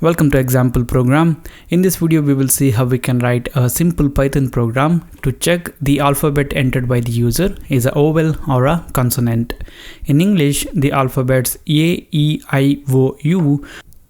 Welcome to example program. In this video we will see how we can write a simple Python program to check the alphabet entered by the user is a vowel or a consonant. In English, the alphabets A, E, I, O, U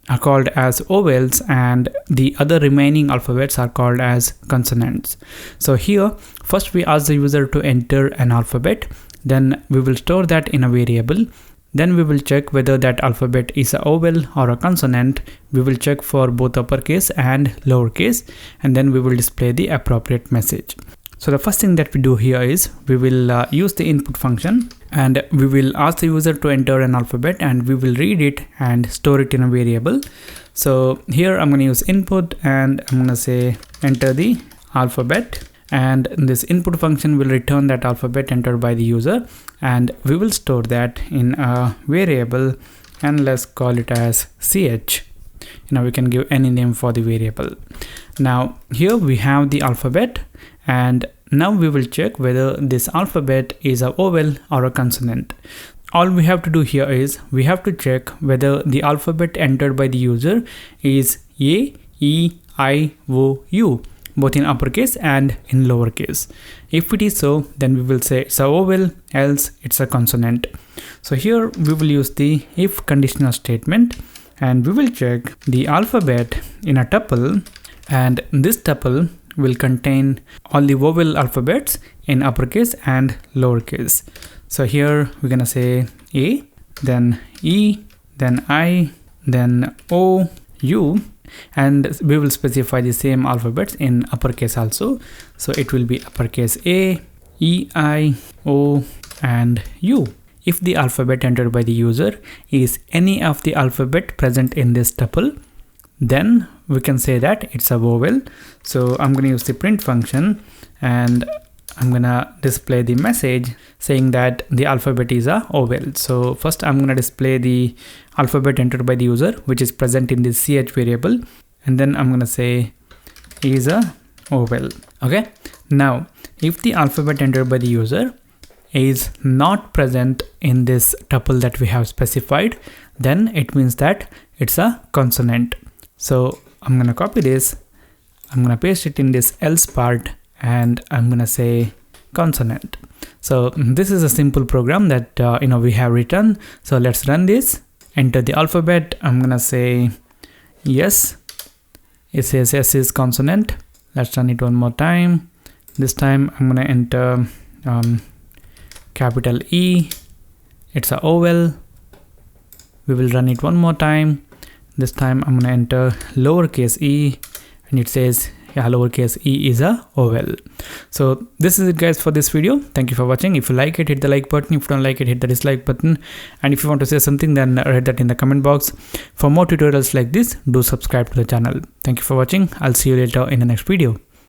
are called as vowels and the other remaining alphabets are called as consonants. So here first we ask the user to enter an alphabet, then we will store that in a variable. Then we will check whether that alphabet is a vowel or a consonant. We will check for both uppercase and lowercase, and then we will display the appropriate message. So the first thing that we do here is we will use the input function and we will ask the user to enter an alphabet and we will read it and store it in a variable. So here I'm going to use input and I'm going to say enter the alphabet. And this input function will return that alphabet entered by the user and we will store that in a variable, and let's call it as ch. We can give any name for the variable. Now here we have the alphabet, and now we will check whether this alphabet is a vowel or a consonant. All we have to do here is we have to check whether the alphabet entered by the user is A, E, I, O, U, both in uppercase and in lowercase. If it is so, then we will say it's a vowel, else it's a consonant. So here we will use the if conditional statement and we will check the alphabet in a tuple, and this tuple will contain all the vowel alphabets in uppercase and lowercase. So here we're gonna say A, then E, then I, then O, U, and we will specify the same alphabets in uppercase also. So it will be uppercase A, E, I, O, and U. If the alphabet entered by the user is any of the alphabet present in this tuple, then we can say that it's a vowel. So I'm going to use the print function and I'm going to display the message saying that the alphabet is a vowel. So first I'm going to display the alphabet entered by the user, which is present in the ch variable, and then I'm going to say is a vowel. Okay. Now if the alphabet entered by the user is not present in this tuple that we have specified, then it means that it's a consonant. So I'm going to copy this, I'm going to paste it in this else part, and I'm going to say consonant. So this is a simple program that we have written. So let's run this. Enter the alphabet. I'm going to say yes. It says S is consonant. Let's run it one more time. This time I'm going to enter capital E. It's a vowel. We will run it one more time. This time I'm going to enter lowercase e, and it says lowercase e is a vowel. So this is it guys for this video. Thank you for watching. If you like it, hit the like button. If you don't like it, hit the dislike button. And if you want to say something, then write that in the comment box. For more tutorials like this, do subscribe to the channel. Thank you for watching. I'll see you later in the next video.